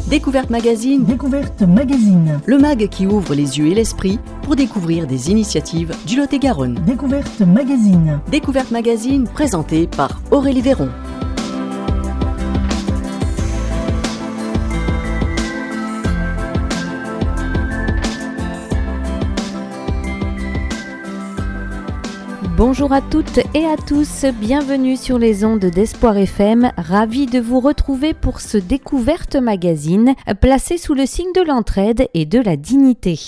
Découverte Magazine. Découverte Magazine. Le mag qui ouvre les yeux et l'esprit pour découvrir des initiatives du Lot-et-Garonne. Découverte Magazine. Découverte Magazine présentée par Aurélie Véron. Bonjour à toutes et à tous, bienvenue sur les ondes d'Espoir FM, ravi de vous retrouver pour ce Découverte Magazine, placé sous le signe de l'entraide et de la dignité.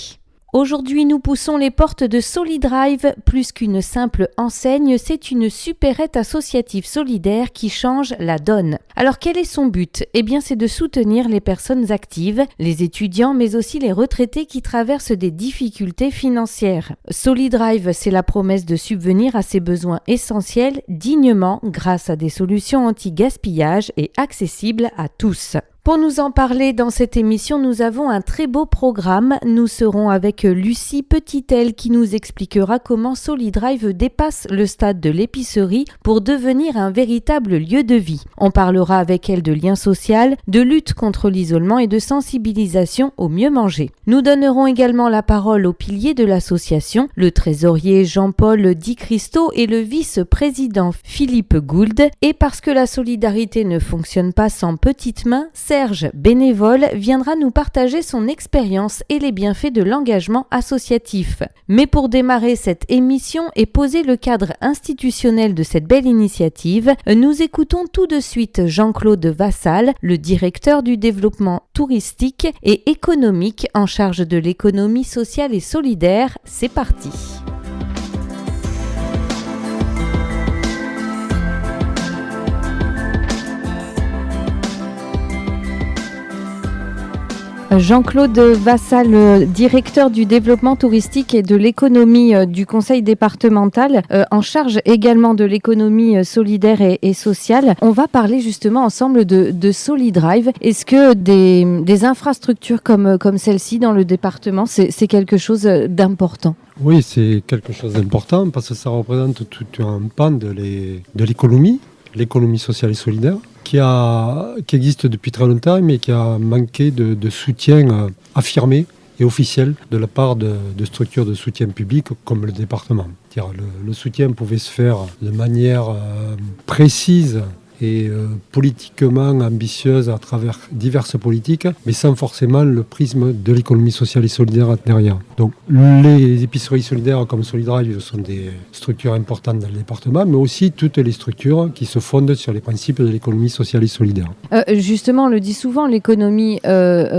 Aujourd'hui, nous poussons les portes de Solidrive. Plus qu'une simple enseigne, c'est une supérette associative solidaire qui change la donne. Alors, quel est son but ? Eh bien, c'est de soutenir les personnes actives, les étudiants, mais aussi les retraités qui traversent des difficultés financières. Solidrive, c'est la promesse de subvenir à ces besoins essentiels dignement grâce à des solutions anti-gaspillage et accessibles à tous. Pour nous en parler dans cette émission, nous avons un très beau programme. Nous serons avec Lucie Petitel qui nous expliquera comment Solidrive dépasse le stade de l'épicerie pour devenir un véritable lieu de vie. On parlera avec elle de lien social, de lutte contre l'isolement et de sensibilisation au mieux manger. Nous donnerons également la parole aux piliers de l'association, le trésorier Jean-Paul Di Cristo et le vice-président Philippe Gould. Et parce que la solidarité ne fonctionne pas sans petites mains, Serge, bénévole, viendra nous partager son expérience et les bienfaits de l'engagement associatif. Mais pour démarrer cette émission et poser le cadre institutionnel de cette belle initiative, nous écoutons tout de suite Jean-Claude Vassal, le directeur du développement touristique et économique en charge de l'économie sociale et solidaire. C'est parti. Jean-Claude Vassal, directeur du développement touristique et de l'économie du conseil départemental, en charge également de l'économie solidaire et sociale. On va parler justement ensemble de Solidrive. Est-ce que des infrastructures comme celle-ci dans le département, c'est quelque chose d'important ? Oui, c'est quelque chose d'important parce que ça représente tout un pan de l'économie sociale et solidaire, qui existe depuis très longtemps, mais qui a manqué de soutien affirmé et officiel de la part de structures de soutien public comme le département. Le soutien pouvait se faire de manière précise et politiquement ambitieuse à travers diverses politiques, mais sans forcément le prisme de l'économie sociale et solidaire derrière. Donc les épiceries solidaires comme Solidrive sont des structures importantes dans le département, mais aussi toutes les structures qui se fondent sur les principes de l'économie sociale et solidaire. Justement, on le dit souvent, l'économie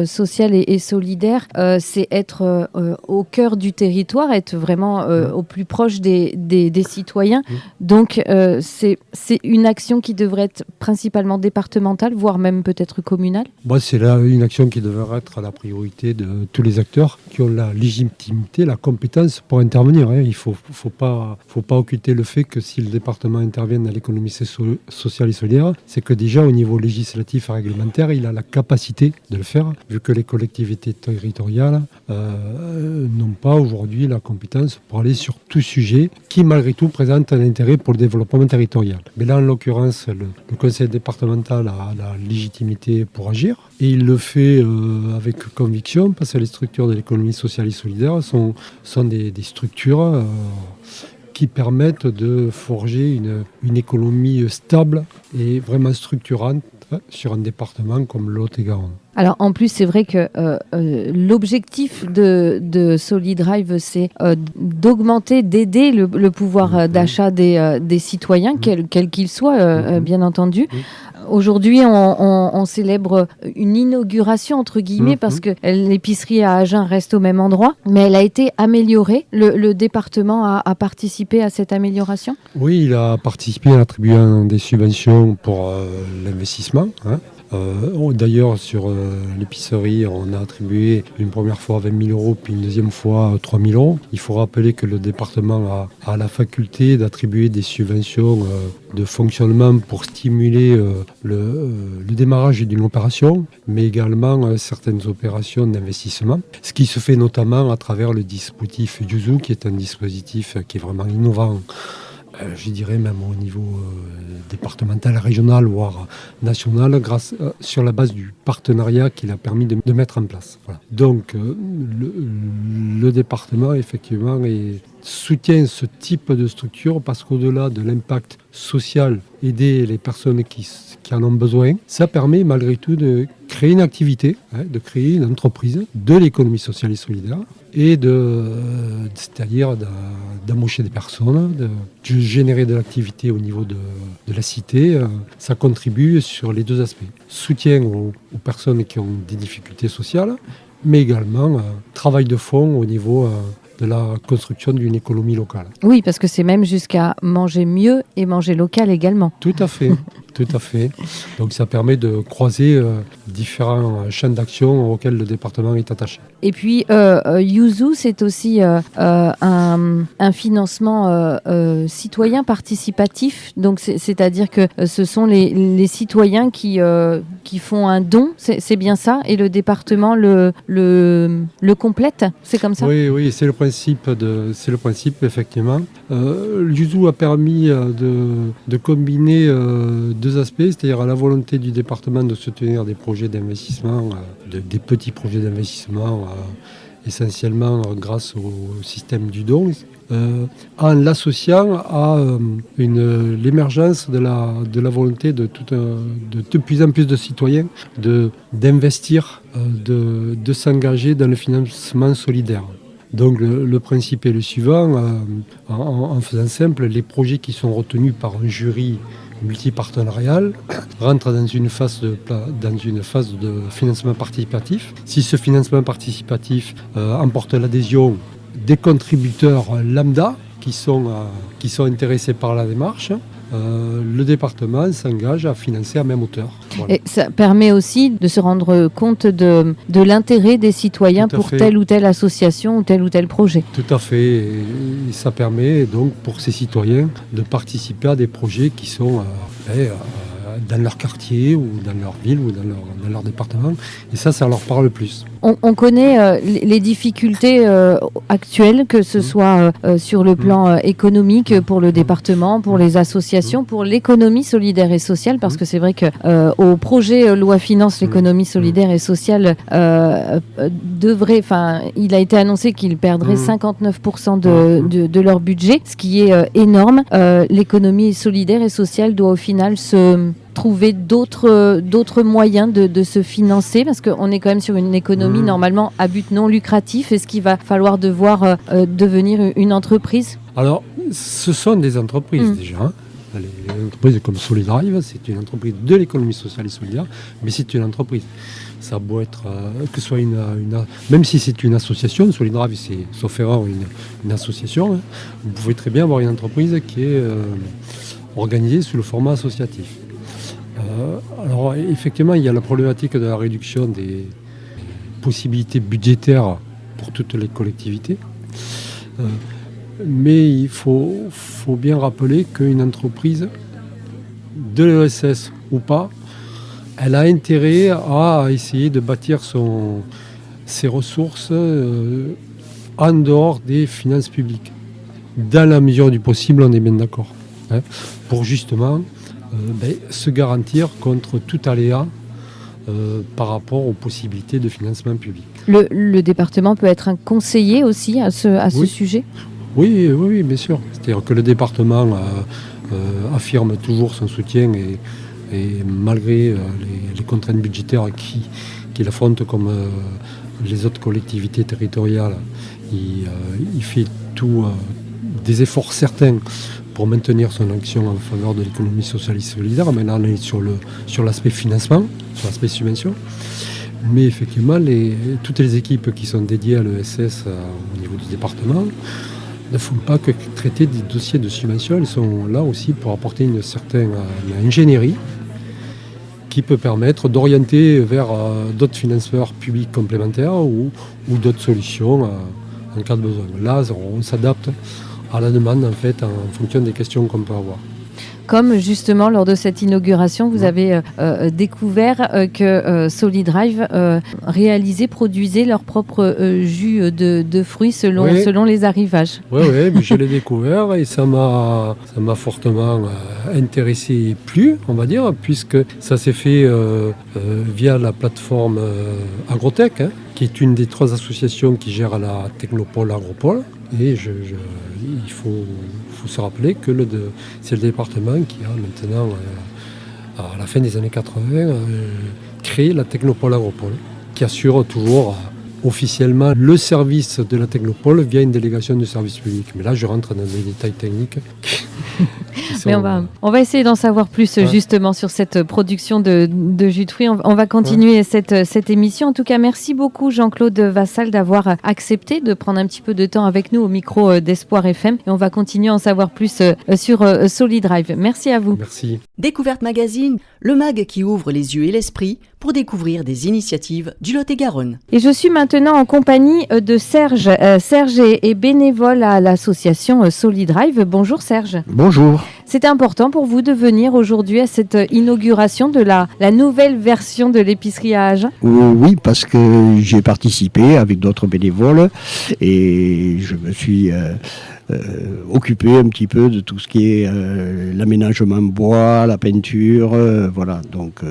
sociale et solidaire, c'est être au cœur du territoire, être vraiment au plus proche des citoyens. Donc c'est une action qui devrait être principalement départementale, voire même peut-être communale ? C'est là une action qui devrait être à la priorité de tous les acteurs qui ont la légitimité, la compétence pour intervenir. Il ne faut pas occulter le fait que si le département intervient dans l'économie sociale et solidaire, c'est que déjà au niveau législatif et réglementaire, il a la capacité de le faire, vu que les collectivités territoriales n'ont pas aujourd'hui la compétence pour aller sur tout sujet qui malgré tout présente un intérêt pour le développement territorial. Mais là, en l'occurrence, le conseil départemental a la légitimité pour agir et il le fait avec conviction parce que les structures de l'économie sociale et solidaire sont des structures qui permettent de forger une économie stable et vraiment structurante sur un département comme le Lot-et-Garonne. Alors en plus, c'est vrai que l'objectif de Solidrive, c'est d'augmenter, d'aider le pouvoir d'achat des citoyens, quel qu'il soit, bien entendu. Aujourd'hui, on célèbre une inauguration, entre guillemets, parce que l'épicerie à Agen reste au même endroit, mais elle a été améliorée. Le département a participé à cette amélioration ? Oui, il a participé en attribuant des subventions pour l'investissement. D'ailleurs, sur l'épicerie, on a attribué une première fois 20 000 euros, puis une deuxième fois 3 000 euros. Il faut rappeler que le département a la faculté d'attribuer des subventions de fonctionnement pour stimuler le démarrage d'une opération, mais également certaines opérations d'investissement. Ce qui se fait notamment à travers le dispositif Yuzu, qui est un dispositif qui est vraiment innovant je dirais même au niveau départemental, régional, voire national, sur la base du partenariat qu'il a permis de mettre en place. Voilà. Donc le département, effectivement, soutient ce type de structure parce qu'au-delà de l'impact social, aider les personnes qui en ont besoin, ça permet malgré tout de créer une activité, de créer une entreprise de l'économie sociale et solidaire et c'est-à-dire d'embaucher des personnes, de générer de l'activité au niveau de la cité. Ça contribue sur les deux aspects. Soutien aux personnes qui ont des difficultés sociales, mais également travail de fond au niveau de la construction d'une économie locale. Oui, parce que c'est même jusqu'à manger mieux et manger local également. Tout à fait. Tout à fait. Donc ça permet de croiser différents champs d'action auxquels le département est attaché. Et puis Yuzu, c'est aussi un financement citoyen participatif. Donc c'est-à-dire que ce sont les citoyens qui font un don, c'est bien ça, et le département le complète. C'est comme ça ? Oui, c'est le principe effectivement. Yuzu a permis de combiner deux aspects, c'est-à-dire la volonté du département de soutenir des projets d'investissement, des petits projets d'investissement, essentiellement grâce au système du don, en l'associant à l'émergence de la volonté de plus en plus de citoyens d'investir, de s'engager dans le financement solidaire. Donc le principe est le suivant, en faisant simple, les projets qui sont retenus par un jury multipartenarial rentrent dans une phase de financement participatif. Si ce financement participatif emporte l'adhésion des contributeurs lambda qui sont intéressés par la démarche, le département s'engage à financer à même hauteur. Voilà. Et ça permet aussi de se rendre compte de l'intérêt des citoyens pour telle ou telle association ou tel projet. Tout à fait. Et ça permet donc pour ces citoyens de participer à des projets qui sont dans leur quartier ou dans leur ville ou dans leur département. Et ça leur parle plus. On connaît les difficultés actuelles, que ce soit sur le plan économique pour le département, pour les associations, pour l'économie solidaire et sociale, parce que c'est vrai que au projet loi finance l'économie solidaire et sociale il a été annoncé qu'il perdrait 59% de leur budget, ce qui est énorme. L'économie solidaire et sociale doit au final trouver d'autres moyens de se financer, parce qu'on est quand même sur une économie normalement à but non lucratif. Est-ce qu'il va falloir devoir devenir une entreprise ? Alors, ce sont des entreprises déjà. Hein. Les entreprises comme Solidrive, c'est une entreprise de l'économie sociale et solidaire, mais c'est une entreprise. Ça doit être, que ce soit même si c'est une association, Solidrive, c'est, sauf erreur, une association, hein, vous pouvez très bien avoir une entreprise qui est organisée sous le format associatif. Alors effectivement, il y a la problématique de la réduction des possibilités budgétaires pour toutes les collectivités. Mais il faut bien rappeler qu'une entreprise de l'ESS ou pas, elle a intérêt à essayer de bâtir ses ressources en dehors des finances publiques. Dans la mesure du possible, on est bien d'accord. Hein, pour justement se garantir contre tout aléa par rapport aux possibilités de financement public. Le département peut être un conseiller aussi à ce sujet ? Oui, bien sûr. C'est-à-dire que le département affirme toujours son soutien et malgré les contraintes budgétaires qu'il affronte comme les autres collectivités territoriales, il fait des efforts certains pour maintenir son action en faveur de l'économie sociale et solidaire. Maintenant, on est sur l'aspect financement, sur l'aspect subvention. Mais effectivement, toutes les équipes qui sont dédiées à l'ESS au niveau du département ne font pas que traiter des dossiers de subvention. Elles sont là aussi pour apporter une certaine ingénierie qui peut permettre d'orienter vers d'autres financeurs publics complémentaires ou d'autres solutions en cas de besoin. Là, on s'adapte à la demande en fonction des questions qu'on peut avoir. comme justement lors de cette inauguration, vous avez découvert que Solidrive produisait leur propre jus de fruits selon les arrivages. Oui, mais je l'ai découvert et ça m'a fortement intéressé et plu, on va dire, puisque ça s'est fait via la plateforme Agrotech, qui est une des 3 associations qui gèrent la Technopole Agropole. Et il faut se rappeler que c'est le département qui a maintenant, à la fin des années 80, créé la Technopole Agropole, qui assure toujours officiellement le service de la Technopole via une délégation de service public. Mais là, je rentre dans des détails techniques. Mais on va essayer d'en savoir plus justement sur cette production de jus de fruits. On va continuer cette émission. En tout cas, merci beaucoup Jean-Claude Vassal d'avoir accepté de prendre un petit peu de temps avec nous au micro d'Espoir FM. Et on va continuer à en savoir plus sur Solidrive. Merci à vous. Merci. Découverte Magazine, le mag qui ouvre les yeux et l'esprit pour découvrir des initiatives du Lot-et-Garonne. Et je suis maintenant en compagnie de Serge. Serge est bénévole à l'association Solidrive. Bonjour Serge. Bonjour. C'était important pour vous de venir aujourd'hui à cette inauguration de la nouvelle version de l'épicerie à Agen ? Oui, parce que j'ai participé avec d'autres bénévoles et je me suis occupé un petit peu de tout ce qui est l'aménagement bois, la peinture, voilà. Donc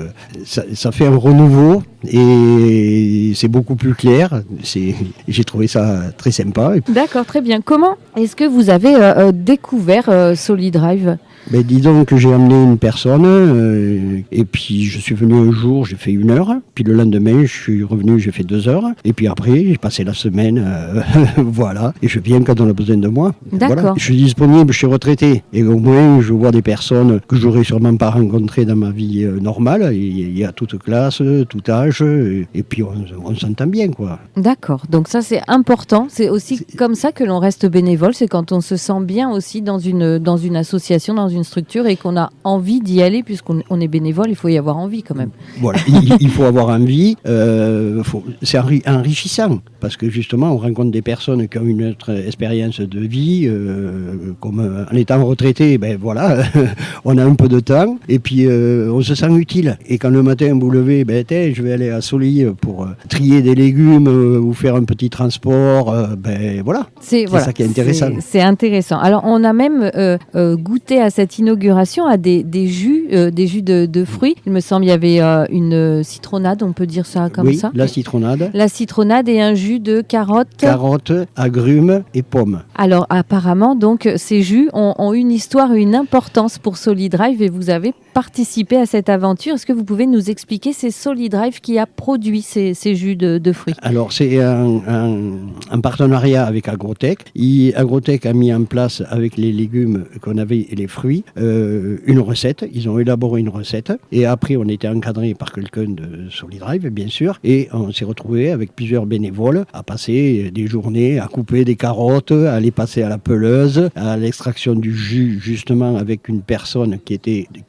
ça fait un renouveau et c'est beaucoup plus clair. J'ai trouvé ça très sympa. D'accord, très bien. Comment est-ce que vous avez découvert Solidrive ? Ben, dis donc que j'ai amené une personne et puis je suis venu un jour, j'ai fait 1 heure, puis le lendemain je suis revenu, j'ai fait 2 heures et puis après j'ai passé la semaine, voilà, et je viens quand on a besoin de moi. D'accord. Voilà. Je suis disponible, je suis retraité et au moins je vois des personnes que j'aurais sûrement pas rencontrées dans ma vie normale. Il y a toute classe, tout âge et puis on s'entend bien quoi. D'accord, donc ça c'est important, c'est aussi comme ça que l'on reste bénévole, c'est quand on se sent bien aussi dans une association, dans une structure et qu'on a envie d'y aller, puisqu'on est bénévole, il faut y avoir envie quand même. Voilà, il faut avoir envie, c'est enrichissant, parce que justement on rencontre des personnes qui ont une autre expérience de vie, comme en étant retraité, ben voilà, on a un peu de temps, et puis on se sent utile, et quand le matin vous levez, ben je vais aller à Soli pour trier des légumes ou faire un petit transport, ben voilà, c'est ça qui est intéressant. C'est intéressant. Alors on a même goûté à cette inauguration à des jus de fruits. Il me semble il y avait une citronnade, on peut dire ça comme ça. Oui, la citronnade. La citronnade et un jus de carottes. Carottes, agrumes et pommes. Alors apparemment, donc ces jus ont une histoire, une importance pour Solidrive et vous avez participé à cette aventure. Est-ce que vous pouvez nous expliquer, c'est Solidrive qui a produit ces jus de fruits ? Alors c'est un partenariat avec Agrotech. Agrotech a mis en place avec les légumes qu'on avait et les fruits une recette. Ils ont élaboré une recette et après on était encadré par quelqu'un de Solidrive bien sûr et on s'est retrouvé avec plusieurs bénévoles à passer des journées à couper des carottes, à les passer à la peleuse, à l'extraction du jus justement avec une personne qui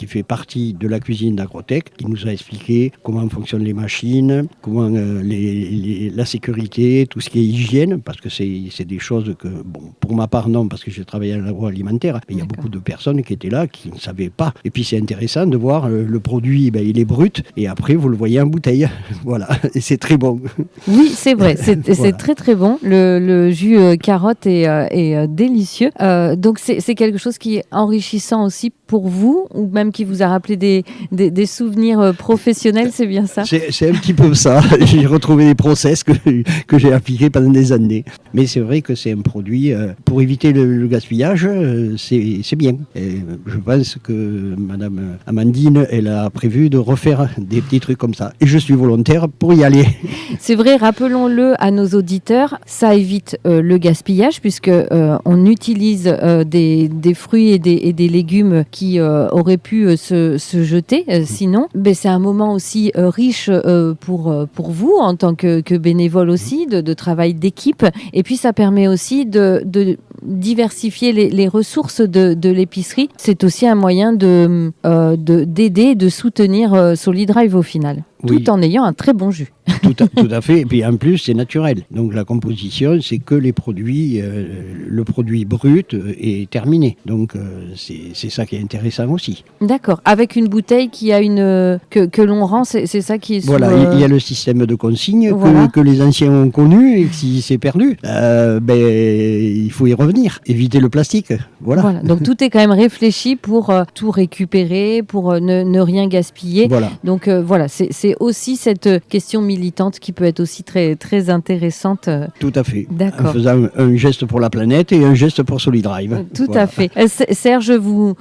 fait partie de la cuisine d'Agrotech qui nous a expliqué comment fonctionnent les machines, comment la sécurité, tout ce qui est hygiène, parce que c'est des choses que, bon, pour ma part non, parce que j'ai travaillé à l'agroalimentaire, mais il y a beaucoup de personnes qui étaient là, qui ne savaient pas. Et puis c'est intéressant de voir le produit, il est brut, et après vous le voyez en bouteille. Voilà, et c'est très bon. Oui, c'est vrai, c'est très très bon. Le jus carotte est délicieux. Donc c'est quelque chose qui est enrichissant aussi pour vous, ou même qui vous a rappelé des souvenirs professionnels, c'est bien ça ? C'est un petit peu ça. J'ai retrouvé des process que j'ai appliqués pendant des années. Mais c'est vrai que c'est un produit, pour éviter le gaspillage, c'est bien. Et je pense que Madame Amandine, elle a prévu de refaire des petits trucs comme ça. Et je suis volontaire pour y aller. C'est vrai, rappelons-le à nos auditeurs, ça évite le gaspillage puisque on utilise des fruits et des légumes qui auraient pu se jeter sinon. Mais c'est un moment aussi riche pour vous en tant que bénévole aussi, de travail d'équipe. Et puis ça permet aussi de diversifier les ressources de l'épicerie. C'est aussi un moyen d'aider, de soutenir Solidrive au final. tout Oui. en ayant un très bon jus. Tout à fait. Et puis en plus, c'est naturel. Donc la composition, c'est que les produits, le produit brut est terminé. Donc c'est ça qui est intéressant aussi. D'accord. Avec une bouteille qui a que l'on rend, c'est ça qui est sous, Voilà, il y a le système de consigne Voilà. que les anciens ont connu et que si c'est perdu, il faut y revenir, éviter le plastique. Voilà. Donc tout est quand même réfléchi pour tout récupérer, pour ne rien gaspiller. Voilà. Donc voilà, c'est aussi cette question militante qui peut être aussi très, très intéressante. Tout à fait. D'accord. En faisant un geste pour la planète et un geste pour Solidrive. Tout Voilà. à fait. Serge, vous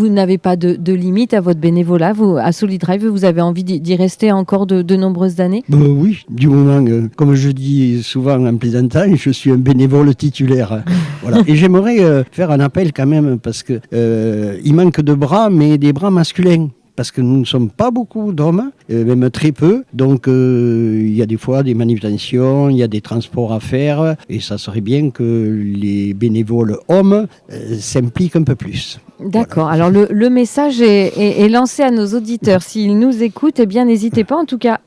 n'avez pas de limite à votre bénévolat. Vous, à Solidrive, vous avez envie d'y rester encore de nombreuses années? Oui, du moment, comme je dis souvent en plaisantant, je suis un bénévole titulaire. Voilà. Et j'aimerais faire un appel quand même, parce que il manque de bras, mais des bras masculins. Parce que nous ne sommes pas beaucoup d'hommes, même très peu. Donc il y a des fois des manutentions, il y a des transports à faire. Et ça serait bien que les bénévoles hommes s'impliquent un peu plus. D'accord. Alors le message est lancé à nos auditeurs. S'ils nous écoutent, eh bien n'hésitez pas en tout cas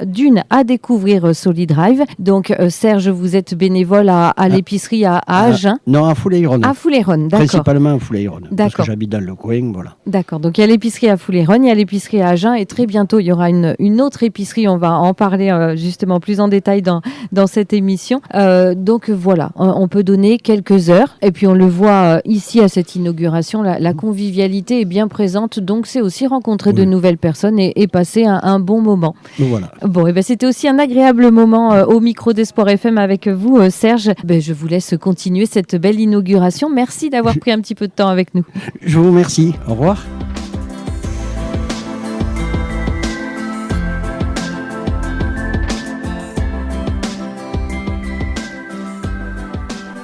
à découvrir Solidrive. Donc Serge, vous êtes bénévole à l'épicerie à Agen. Non, à Foulayron. À Foulayron, d'accord. Principalement à Foulayron. Parce D'accord. que j'habite dans le coin, voilà. D'accord. Donc il y a l'épicerie à Foulayron, il y a l'épicerie à Agen et très bientôt il y aura une autre épicerie. On va en parler justement plus en détail dans cette émission. Donc voilà, on peut donner quelques heures et puis on le voit ici à cette inauguration, la convivialité est bien présente, donc c'est aussi rencontrer de nouvelles personnes et passer un bon moment. Donc voilà. Bon, et ben c'était aussi un agréable moment au micro d'Espoir FM avec vous, Serge. Je vous laisse continuer cette belle inauguration. Merci d'avoir pris un petit peu de temps avec nous. Je vous remercie. Au revoir.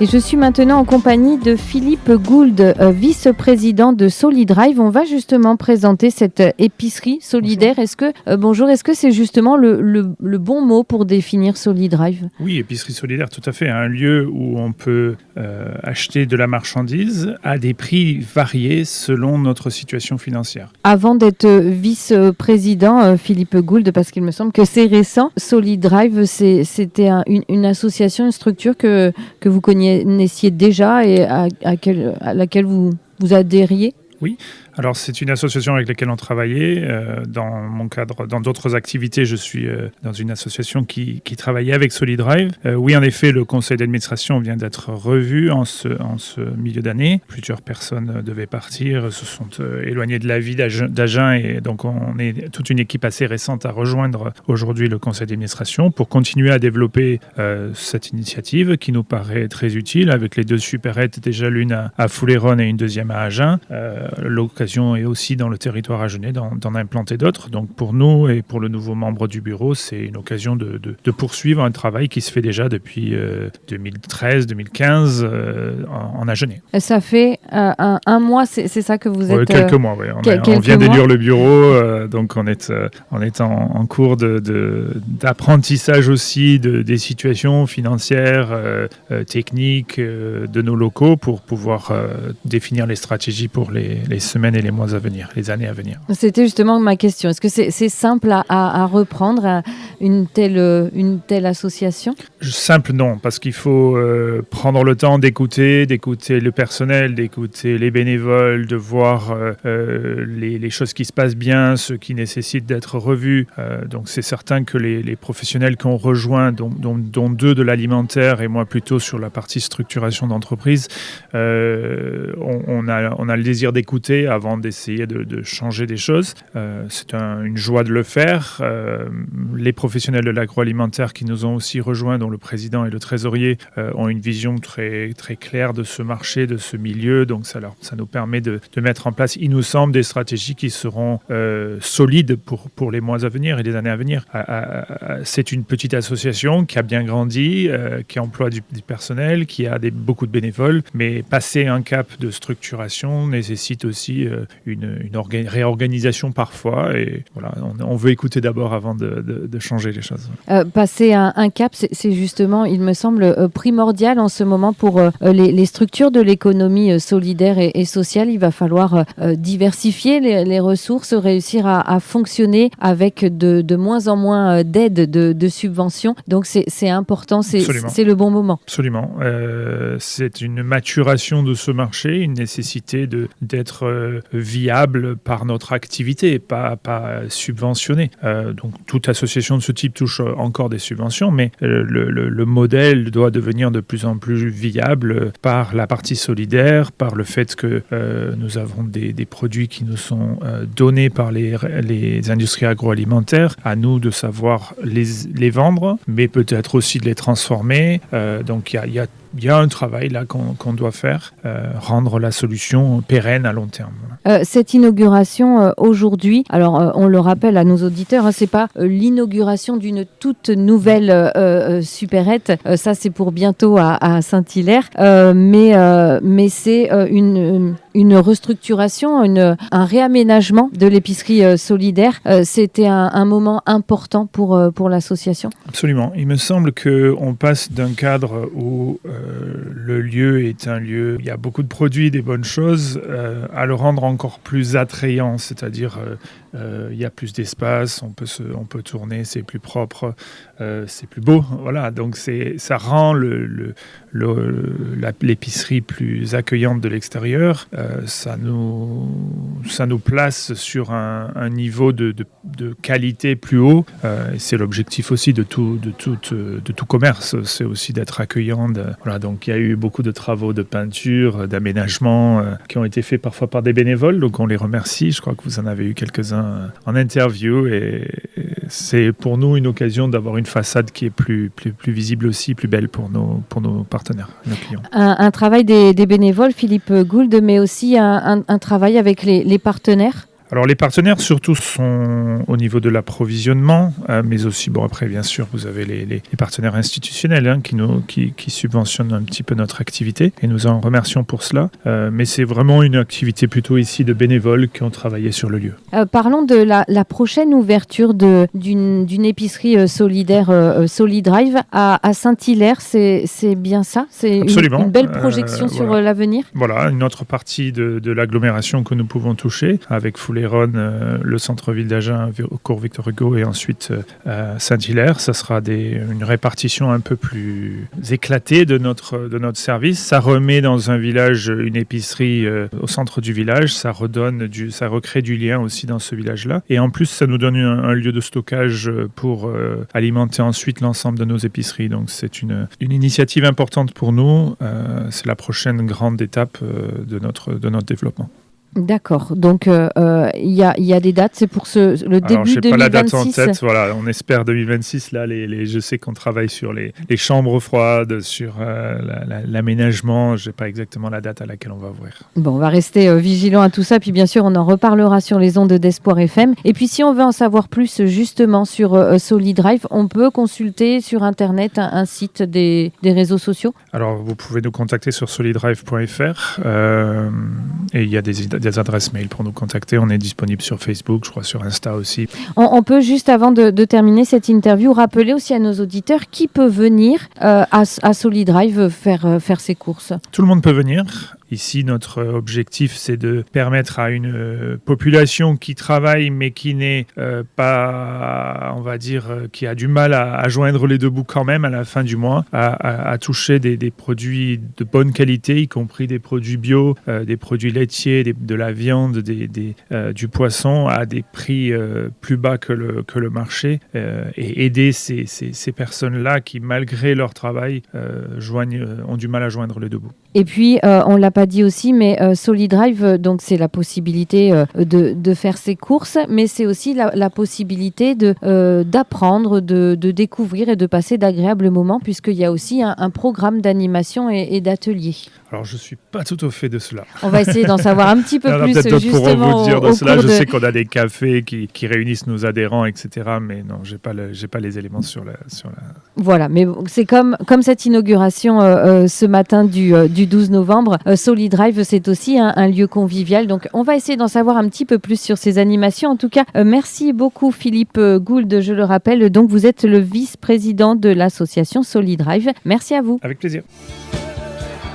Et je suis maintenant en compagnie de Philippe Gould, vice-président de Solidrive. On va justement présenter cette épicerie solidaire. Bonjour. Est-ce que c'est justement le bon mot pour définir Solidrive? Oui, épicerie solidaire, tout à fait. Un lieu où on peut acheter de la marchandise à des prix variés selon notre situation financière. Avant d'être vice-président, Philippe Gould, parce qu'il me semble que c'est récent, Solidrive, c'était une association, une structure que vous connaissiez déjà et à laquelle vous adhériez? Oui. Alors, c'est une association avec laquelle on travaillait. Dans mon cadre, dans d'autres activités, je suis dans une association qui travaillait avec Solidrive. Oui, en effet, le conseil d'administration vient d'être revu en ce milieu d'année. Plusieurs personnes devaient partir, se sont éloignées de la vie d'Agen et donc on est toute une équipe assez récente à rejoindre aujourd'hui le conseil d'administration pour continuer à développer cette initiative qui nous paraît très utile avec les deux supérettes, déjà l'une à Foulayron et une deuxième à Agen. L'occasion est aussi dans le territoire agenais d'en implanter d'autres. Donc pour nous et pour le nouveau membre du bureau, c'est une occasion de poursuivre un travail qui se fait déjà depuis 2013-2015 en agenais. Ça fait un mois, c'est ça que vous êtes... Quelques mois, oui. On vient d'élire le bureau, donc on est en cours d'apprentissage aussi des situations financières, techniques de nos locaux pour pouvoir définir les stratégies pour les semaines et les mois à venir, les années à venir. C'était justement ma question. Est-ce que c'est simple à reprendre une telle association? Simple, non, parce qu'il faut prendre le temps d'écouter le personnel, d'écouter les bénévoles, de voir les choses qui se passent bien, ce qui nécessite d'être revu. Donc c'est certain que les professionnels qu'on rejoint, dont deux de l'alimentaire et moi plutôt sur la partie structuration d'entreprise, on a le désir d'écouter avant d'essayer de changer des choses. C'est une joie de le faire. Les professionnels de l'agroalimentaire qui nous ont aussi rejoints, dont le président et le trésorier, ont une vision très, très claire de ce marché, de ce milieu. Donc ça nous permet de mettre en place, il nous semble, des stratégies qui seront solides pour les mois à venir et les années à venir. C'est une petite association qui a bien grandi, qui emploie du personnel, qui a beaucoup de bénévoles, mais passer un cap de structuration nécessite aussi une réorganisation parfois. Et voilà, on veut écouter d'abord avant de changer changer les choses. Passer un cap, c'est justement, il me semble, primordial en ce moment pour les structures de l'économie solidaire et sociale. Il va falloir diversifier les ressources, réussir à fonctionner avec de moins en moins d'aides, de subventions. Donc c'est important, c'est le bon moment. Absolument. C'est une maturation de ce marché, une nécessité d'être viable par notre activité, pas subventionné. Donc toute association de ce type touche encore des subventions, mais le modèle doit devenir de plus en plus viable par la partie solidaire, par le fait que nous avons des produits qui nous sont donnés par les industries agroalimentaires, à nous de savoir les vendre, mais peut-être aussi de les transformer. Donc il y a un travail là qu'on doit faire, rendre la solution pérenne à long terme. Cette inauguration aujourd'hui, alors on le rappelle à nos auditeurs, c'est pas l'inauguration d'une toute nouvelle supérette, ça c'est pour bientôt à Saint-Hilaire, mais c'est une restructuration, un réaménagement de l'épicerie solidaire. C'était un moment important pour l'association. Absolument. Il me semble qu'on passe d'un cadre où le lieu est un lieu, il y a beaucoup de produits, des bonnes choses, à le rendre encore plus attrayant, c'est-à-dire il y a plus d'espace, on peut tourner, c'est plus propre, c'est plus beau, voilà. Donc ça rend l'épicerie plus accueillante de l'extérieur, ça nous place sur un niveau de qualité plus haut. Et c'est l'objectif aussi de tout commerce, c'est aussi d'être accueillant. Voilà, donc il y a eu beaucoup de travaux de peinture, d'aménagement qui ont été faits parfois par des bénévoles, donc on les remercie. Je crois que vous en avez eu quelques-uns en interview, et c'est pour nous une occasion d'avoir une façade qui est plus visible aussi, plus belle pour nos partenaires, nos clients. Un travail des bénévoles, Philippe Gould, mais aussi un travail avec les partenaires. Alors les partenaires surtout sont au niveau de l'approvisionnement, mais aussi, bon après bien sûr vous avez les partenaires institutionnels qui subventionnent un petit peu notre activité, et nous en remercions pour cela, mais c'est vraiment une activité plutôt ici de bénévoles qui ont travaillé sur le lieu. Parlons de la prochaine ouverture d'une épicerie solidaire Solidrive à Saint-Hilaire, c'est bien ça? C'est une belle projection sur l'avenir? Voilà, une autre partie de l'agglomération que nous pouvons toucher avec Foulayron, le centre-ville d'Agen, au cours Victor Hugo, et ensuite Saint-Hilaire. Ça sera une répartition un peu plus éclatée de notre service. Ça remet dans un village une épicerie au centre du village. Ça recrée du lien aussi dans ce village-là. Et en plus, ça nous donne un lieu de stockage pour alimenter ensuite l'ensemble de nos épiceries. Donc c'est une initiative importante pour nous. C'est la prochaine grande étape de notre développement. D'accord, donc il y a des dates, c'est pour le début 2026. Je n'ai pas la date en tête, voilà, on espère 2026, là, je sais qu'on travaille sur les chambres froides, sur l'aménagement, je n'ai pas exactement la date à laquelle on va ouvrir. Bon, on va rester vigilant à tout ça, puis bien sûr on en reparlera sur les ondes d'Espoir FM, et puis si on veut en savoir plus justement sur Solidrive, on peut consulter sur internet un site des réseaux sociaux. Alors vous pouvez nous contacter sur solidrive.fr, et il y a des adresses mail pour nous contacter. On est disponible sur Facebook, je crois sur Insta aussi. On peut juste avant de terminer cette interview rappeler aussi à nos auditeurs qui peut venir à Solidrive faire ses courses. Tout le monde peut venir. Ici, notre objectif, c'est de permettre à une population qui travaille, mais qui n'est pas, on va dire, qui a du mal à joindre les deux bouts quand même à la fin du mois, à toucher des produits de bonne qualité, y compris des produits bio, des produits laitiers, de la viande, du poisson, à des prix plus bas que le marché, et aider ces personnes-là qui, malgré leur travail, ont du mal à joindre les deux bouts. Et puis, on ne l'a pas dit aussi, mais Solidrive, donc c'est la possibilité de faire ses courses, mais c'est aussi la possibilité d'apprendre, de découvrir et de passer d'agréables moments, puisqu'il y a aussi un programme d'animation et d'ateliers. Alors, je ne suis pas tout au fait de cela. On va essayer d'en savoir un petit peu Il y en a plus peut-être d'autres pourront justement vous dire de au cela. cours Je de... sais qu'on a des cafés qui réunissent nos adhérents, etc. Mais non, j'ai pas les éléments sur la... Voilà, mais c'est comme cette inauguration ce matin du 12 novembre. Solid Drive, c'est aussi un lieu convivial. Donc, on va essayer d'en savoir un petit peu plus sur ces animations. En tout cas, merci beaucoup Philippe Gould, je le rappelle. Donc, vous êtes le vice-président de l'association Solid Drive. Merci à vous. Avec plaisir.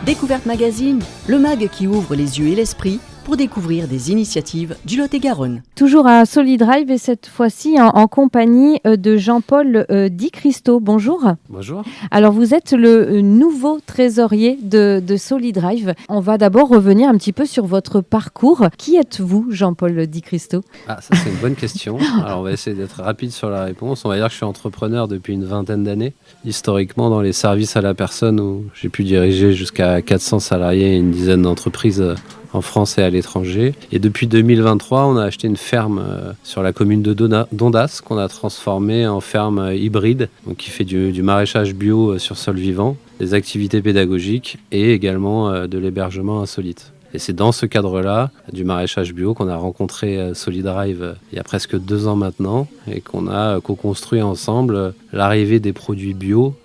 Découverte Magazine, le mag qui ouvre les yeux et l'esprit pour découvrir des initiatives du Lot-et-Garonne. Toujours à Solid Drive et cette fois-ci en compagnie de Jean-Paul Di Cristo. Bonjour. Bonjour. Alors vous êtes le nouveau trésorier de Solid Drive. On va d'abord revenir un petit peu sur votre parcours. Qui êtes-vous, Jean-Paul Di Cristo ? Ça c'est une bonne question. Alors on va essayer d'être rapide sur la réponse. On va dire que je suis entrepreneur depuis une vingtaine d'années. Historiquement dans les services à la personne où j'ai pu diriger jusqu'à 400 salariés et une dizaine d'entreprises en France et à l'étranger. Et depuis 2023, on a acheté une ferme sur la commune de Dondas qu'on a transformée en ferme hybride, donc qui fait du maraîchage bio sur sol vivant, des activités pédagogiques et également de l'hébergement insolite. Et c'est dans ce cadre-là, du maraîchage bio, qu'on a rencontré Solid Drive il y a presque 2 ans maintenant et qu'on a co-construit ensemble l'arrivée des produits bio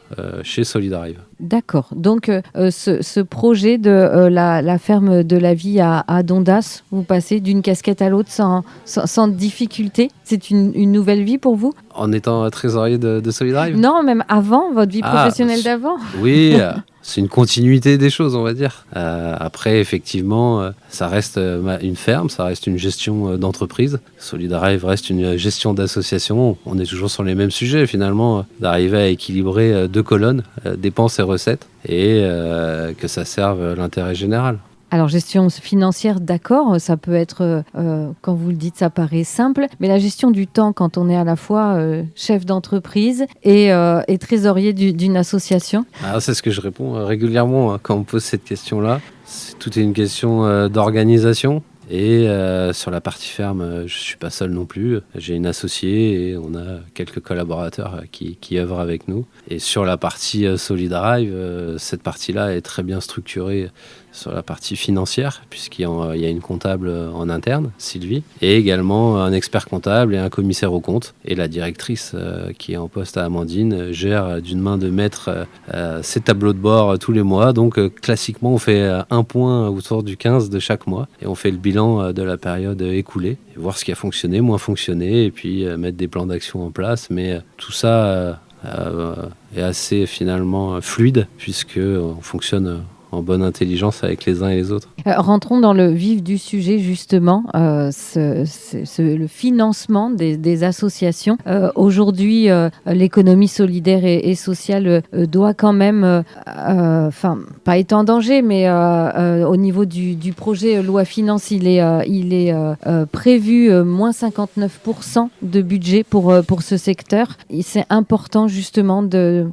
chez Solid Drive. D'accord. Donc, ce projet de la ferme de la vie à Dondas, vous passez d'une casquette à l'autre sans difficulté. C'est une nouvelle vie pour vous ? En étant trésorier de Solid Drive ? Non, même avant, votre vie professionnelle d'avant ? Oui, c'est une continuité des choses, on va dire. Après, effectivement, ça reste une ferme, ça reste une gestion d'entreprise. Solid Drive reste une gestion d'association. On est toujours sur les mêmes sujets, finalement, d'arriver à équilibrer 2 colonnes, dépenses et recettes, et que ça serve l'intérêt général. Alors, gestion financière, d'accord, ça peut être, quand vous le dites, ça paraît simple, mais la gestion du temps, quand on est à la fois chef d'entreprise et trésorier d'une association. C'est ce que je réponds régulièrement quand on me pose cette question-là. Tout est une question d'organisation. Et sur la partie ferme, je ne suis pas seul non plus. J'ai une associée et on a quelques collaborateurs qui œuvrent avec nous. Et sur la partie Solid Drive, cette partie-là est très bien structurée sur la partie financière, puisqu'il y a une comptable en interne, Sylvie, et également un expert comptable et un commissaire aux comptes. Et la directrice qui est en poste à Amandine gère d'une main de maître ses tableaux de bord tous les mois. Donc classiquement, on fait un point autour du 15 de chaque mois et on fait le bilan de la période écoulée, et voir ce qui a fonctionné, moins fonctionné, et puis mettre des plans d'action en place. Mais tout ça est assez finalement fluide, puisqu'on fonctionne en bonne intelligence avec les uns et les autres. Rentrons dans le vif du sujet, justement, le financement des associations. Aujourd'hui, l'économie solidaire et sociale doit quand même, pas être en danger, mais au niveau du projet loi finance, il est prévu moins 59% de budget pour ce secteur. Et c'est important, justement, de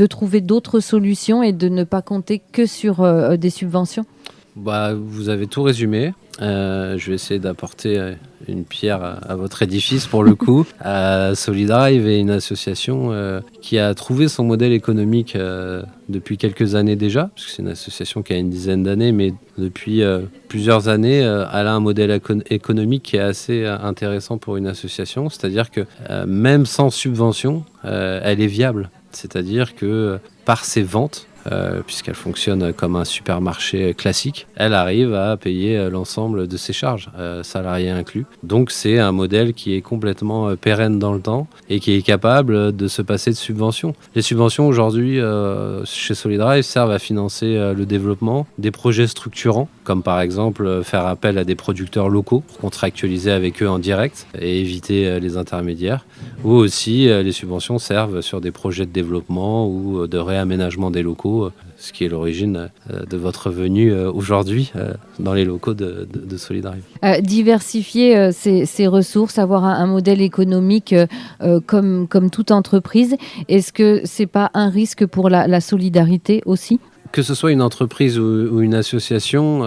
trouver d'autres solutions et de ne pas compter que sur des subventions. Vous avez tout résumé. Je vais essayer d'apporter une pierre à votre édifice pour le coup. Solid Drive est une association qui a trouvé son modèle économique depuis quelques années déjà, parce que c'est une association qui a une dizaine d'années, mais depuis plusieurs années, elle a un modèle économique qui est assez intéressant pour une association, c'est-à-dire que même sans subvention, elle est viable. C'est-à-dire que par ses ventes, puisqu'elle fonctionne comme un supermarché classique, elle arrive à payer l'ensemble de ses charges, salariés inclus. Donc c'est un modèle qui est complètement pérenne dans le temps et qui est capable de se passer de subventions. Les subventions aujourd'hui chez Solid Drive servent à financer le développement des projets structurants, comme par exemple faire appel à des producteurs locaux pour contractualiser avec eux en direct et éviter les intermédiaires. Ou aussi les subventions servent sur des projets de développement ou de réaménagement des locaux, ce qui est l'origine de votre venue aujourd'hui dans les locaux de Solid Drive. Diversifier ses ressources, avoir un modèle économique comme toute entreprise, est-ce que c'est pas un risque pour la solidarité aussi ? Que ce soit une entreprise ou une association,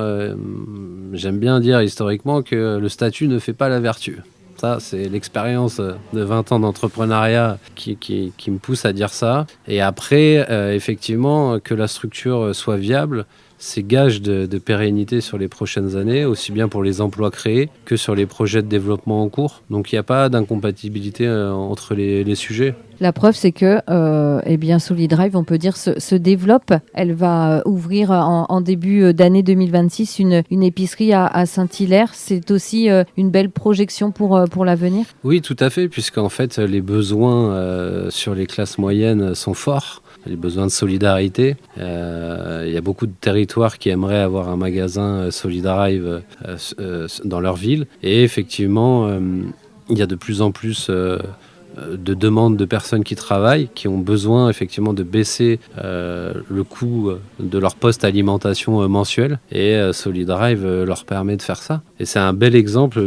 j'aime bien dire historiquement que le statut ne fait pas la vertu. Ça, c'est l'expérience de 20 ans d'entrepreneuriat qui me pousse à dire ça. Et après, effectivement, que la structure soit viable, c'est gage de pérennité sur les prochaines années, aussi bien pour les emplois créés que sur les projets de développement en cours. Donc il n'y a pas d'incompatibilité entre les sujets. La preuve, c'est que SoliDrive, on peut dire, se développe. Elle va ouvrir en début d'année 2026 une épicerie à Saint-Hilaire. C'est aussi une belle projection pour l'avenir. Oui, tout à fait, puisqu'en fait, les besoins sur les classes moyennes sont forts. Les besoins de solidarité. Il y a beaucoup de territoires qui aimeraient avoir un magasin SoliDrive dans leur ville. Et effectivement, il y a de plus en plus de demandes de personnes qui travaillent, qui ont besoin effectivement de baisser le coût de leur poste alimentation mensuel. Et SoliDrive leur permet de faire ça. Et c'est un bel exemple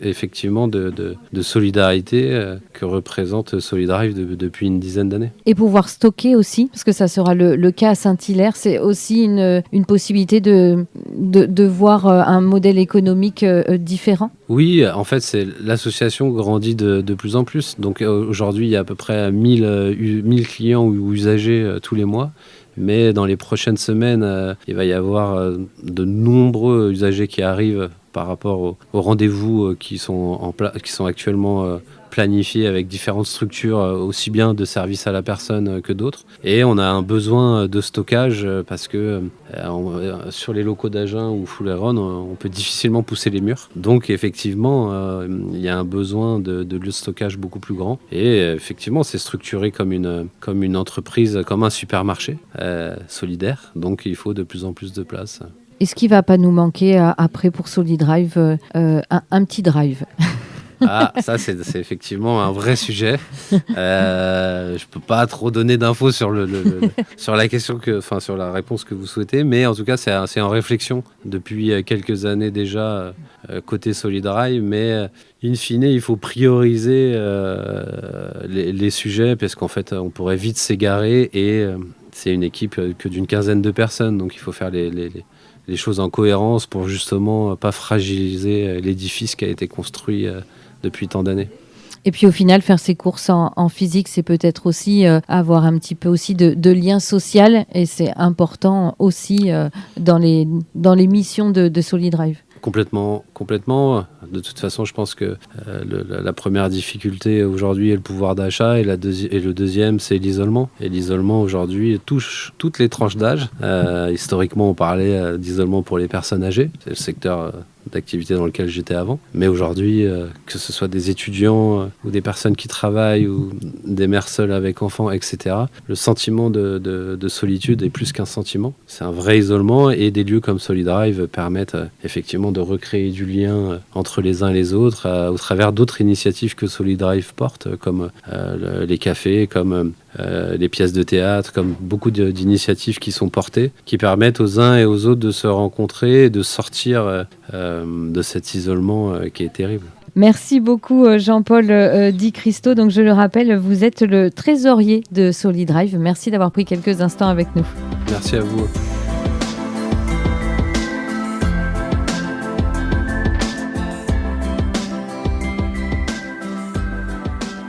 effectivement de solidarité que représente SoliDrive depuis une dizaine d'années. Et pouvoir stocker aussi, parce que ça sera le cas à Saint-Hilaire, c'est aussi une possibilité de voir un modèle économique différent. Oui, en fait, l'association grandit de plus en plus. Donc aujourd'hui, il y a à peu près 1000 clients ou usagers tous les mois. Mais dans les prochaines semaines, il va y avoir de nombreux usagers qui arrivent par rapport aux rendez-vous qui sont actuellement planifiés avec différentes structures, aussi bien de services à la personne que d'autres. Et on a un besoin de stockage parce que sur les locaux d'Agen ou Fouleron, on peut difficilement pousser les murs. Donc effectivement, il y a un besoin de lieux de stockage beaucoup plus grand. Et effectivement, c'est structuré comme une entreprise, comme un supermarché solidaire. Donc il faut de plus en plus de place. Est-ce qu'il ne va pas nous manquer après pour SoliDrive un petit drive? Ah, ça c'est effectivement un vrai sujet. Je peux pas trop donner d'infos sur sur la question sur la réponse que vous souhaitez, mais en tout cas c'est en réflexion depuis quelques années déjà côté SoliDrive, mais in fine il faut prioriser les sujets parce qu'en fait on pourrait vite s'égarer et c'est une équipe que d'une quinzaine de personnes, donc il faut faire les choses en cohérence pour justement pas fragiliser l'édifice qui a été construit depuis tant d'années. Et puis au final, faire ses courses en physique, c'est peut-être aussi avoir un petit peu aussi de lien social, et c'est important aussi dans les missions de SoliDrive. Complètement. De toute façon, je pense que la première difficulté aujourd'hui est le pouvoir d'achat et le deuxième, c'est l'isolement. Et l'isolement aujourd'hui touche toutes les tranches d'âge. Historiquement, on parlait d'isolement pour les personnes âgées. C'est le secteur d'activité dans lequel j'étais avant. Mais aujourd'hui, que ce soit des étudiants ou des personnes qui travaillent ou des mères seules avec enfants, etc., le sentiment de solitude est plus qu'un sentiment. C'est un vrai isolement et des lieux comme SoliDrive permettent effectivement de recréer du lien entre les uns et les autres au travers d'autres initiatives que SoliDrive porte, comme les cafés, comme les pièces de théâtre, comme beaucoup d'initiatives qui sont portées, qui permettent aux uns et aux autres de se rencontrer et de sortir de cet isolement qui est terrible. Merci beaucoup Jean-Paul Di Cristo. Donc je le rappelle, vous êtes le trésorier de SoliDrive. Merci d'avoir pris quelques instants avec nous. Merci à vous.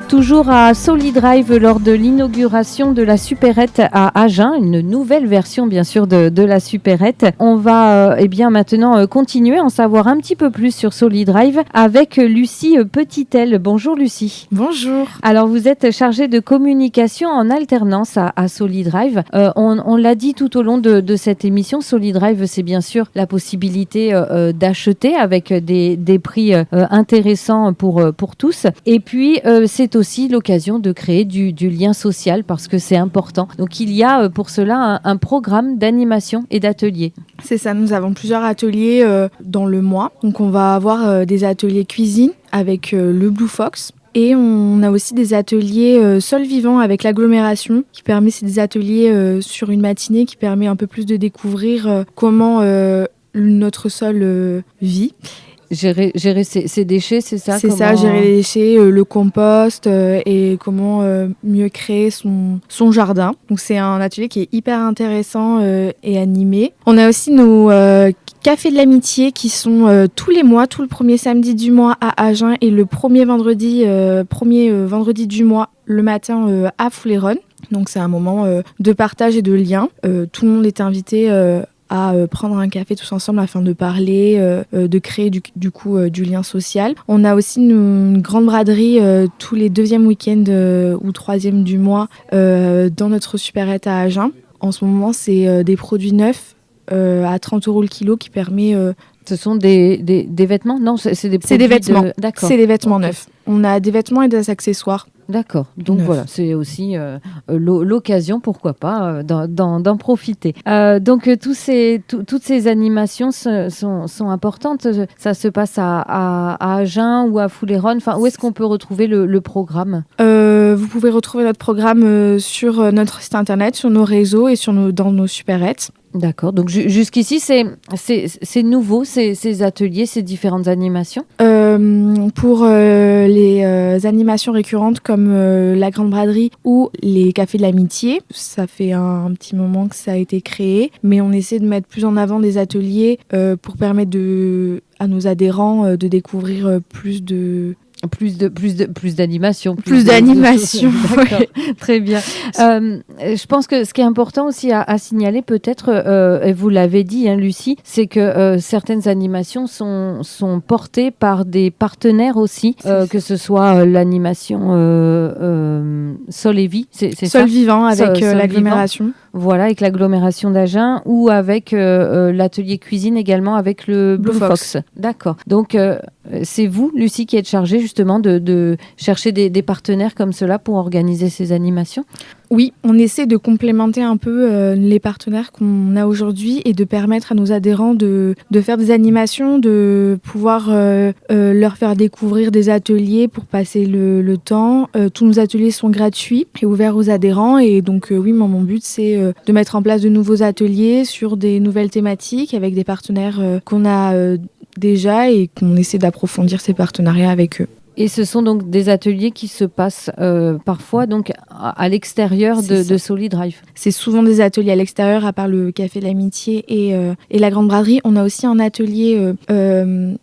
Toujours à SoliDrive lors de l'inauguration de la supérette à Agen, une nouvelle version bien sûr de la supérette. On va maintenant continuer à en savoir un petit peu plus sur SoliDrive avec Lucie Petitel. Bonjour Lucie. Bonjour. Alors vous êtes chargée de communication en alternance à SoliDrive. On l'a dit tout au long de cette émission, SoliDrive c'est bien sûr la possibilité d'acheter avec des prix intéressants pour tous. Et puis c'est aussi l'occasion de créer du lien social parce que c'est important. Donc il y a pour cela un programme d'animation et d'ateliers. C'est ça, nous avons plusieurs ateliers dans le mois. Donc on va avoir des ateliers cuisine avec le Blue Fox. Et on a aussi des ateliers sol vivant avec l'agglomération c'est des ateliers sur une matinée qui permet un peu plus de découvrir comment notre sol vit. Gérer ses déchets, c'est ça? C'est ça, gérer les déchets, le compost et comment mieux créer son jardin. Donc c'est un atelier qui est hyper intéressant et animé. On a aussi nos cafés de l'amitié qui sont tous les mois, tout le premier samedi du mois à Agen et le premier vendredi du mois le matin à Fouleron. Donc c'est un moment de partage et de lien. Tout le monde est invité à prendre un café tous ensemble afin de parler, de créer du coup du lien social. On a aussi une grande braderie tous les 2e week-ends ou 3e du mois dans notre supérette à Agen. En ce moment, c'est des produits neufs à 30 € le kilo qui permet... Ce sont des vêtements? Non, c'est des produits. C'est des vêtements. D'accord. C'est des vêtements neufs. On a des vêtements et des accessoires. D'accord. Donc Neuf. voilà, c'est aussi l'occasion, pourquoi pas, d'en profiter. Donc toutes ces animations sont importantes. Ça se passe à Agen ou à Foulayronnes. Enfin, où est-ce qu'on peut retrouver le programme? Vous pouvez retrouver notre programme sur notre site internet, sur nos réseaux et dans nos supérettes. D'accord. Donc jusqu'ici, c'est nouveau, ces ateliers, ces différentes animations? Pour les animations récurrentes comme la Grande Braderie ou les Cafés de l'Amitié, ça fait un petit moment que ça a été créé, mais on essaie de mettre plus en avant des ateliers pour permettre à nos adhérents de découvrir plus d'animation. Plus d'animation. D'accord, ouais. Très bien. Je pense que ce qui est important aussi à signaler peut-être, et vous l'avez dit, hein, Lucie, c'est que certaines animations sont portées par des partenaires aussi, que ce soit l'animation Sol et Vie, c'est Sol ça Vivant avec Sol l'agglomération. Vivant. Voilà, avec l'agglomération d'Agen ou avec l'atelier cuisine également avec le Blue Fox. D'accord. Donc, c'est vous, Lucie, qui êtes chargée justement de chercher des partenaires comme cela pour organiser ces animations? Oui, on essaie de complémenter un peu les partenaires qu'on a aujourd'hui et de permettre à nos adhérents de faire des animations, de pouvoir leur faire découvrir des ateliers pour passer le temps. Tous nos ateliers sont gratuits et ouverts aux adhérents et donc oui, mon but c'est de mettre en place de nouveaux ateliers sur des nouvelles thématiques avec des partenaires qu'on a déjà et qu'on essaie d'approfondir ces partenariats avec eux. Et ce sont donc des ateliers qui se passent parfois donc à l'extérieur de Solidrive. C'est souvent des ateliers à l'extérieur, à part le Café de l'Amitié et la Grande Braderie. On a aussi un atelier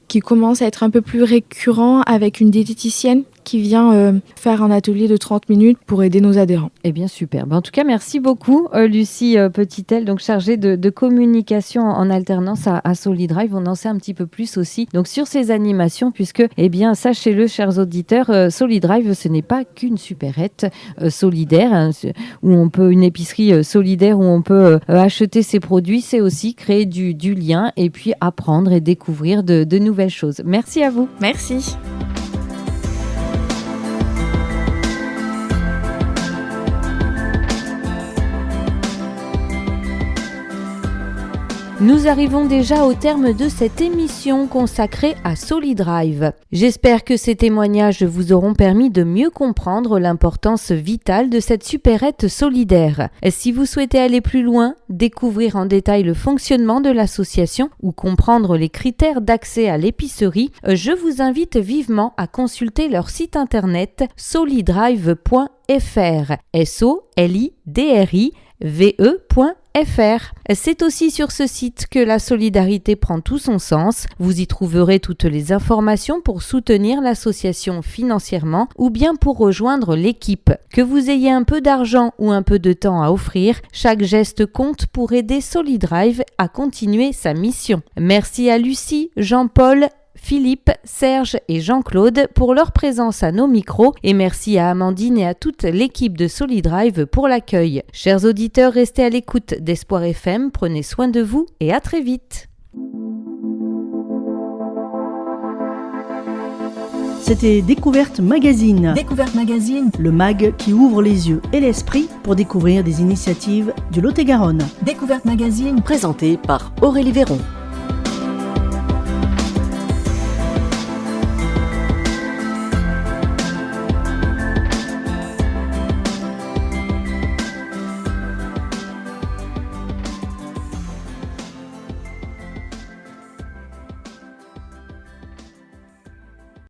qui commence à être un peu plus récurrent avec une diététicienne qui vient faire un atelier de 30 minutes pour aider nos adhérents. Eh bien, super. En tout cas, merci beaucoup, Lucie Petitel, donc chargée de communication en alternance à Solidrive. On en sait un petit peu plus aussi donc, sur ces animations, puisque, eh bien, sachez-le, chers auditeurs, Solidrive, ce n'est pas qu'une supérette solidaire, hein, où on peut, une épicerie solidaire où on peut acheter ses produits, c'est aussi créer du lien et puis apprendre et découvrir de nouvelles choses. Merci à vous. Merci. Nous arrivons déjà au terme de cette émission consacrée à Solidrive. J'espère que ces témoignages vous auront permis de mieux comprendre l'importance vitale de cette supérette solidaire. Si vous souhaitez aller plus loin, découvrir en détail le fonctionnement de l'association ou comprendre les critères d'accès à l'épicerie, je vous invite vivement à consulter leur site internet solidrive.fr. solidrive.fr. C'est aussi sur ce site que la solidarité prend tout son sens. Vous y trouverez toutes les informations pour soutenir l'association financièrement ou bien pour rejoindre l'équipe. Que vous ayez un peu d'argent ou un peu de temps à offrir, chaque geste compte pour aider Solidrive à continuer sa mission. Merci à Lucie, Jean-Paul, Philippe, Serge et Jean-Claude pour leur présence à nos micros et merci à Amandine et à toute l'équipe de Solidrive pour l'accueil. Chers auditeurs, restez à l'écoute d'Espoir FM, prenez soin de vous et à très vite. C'était Découverte Magazine. Découverte Magazine, Le mag qui ouvre les yeux et l'esprit pour découvrir des initiatives du Lot-et-Garonne. Découverte Magazine, présenté par Aurélie Véron.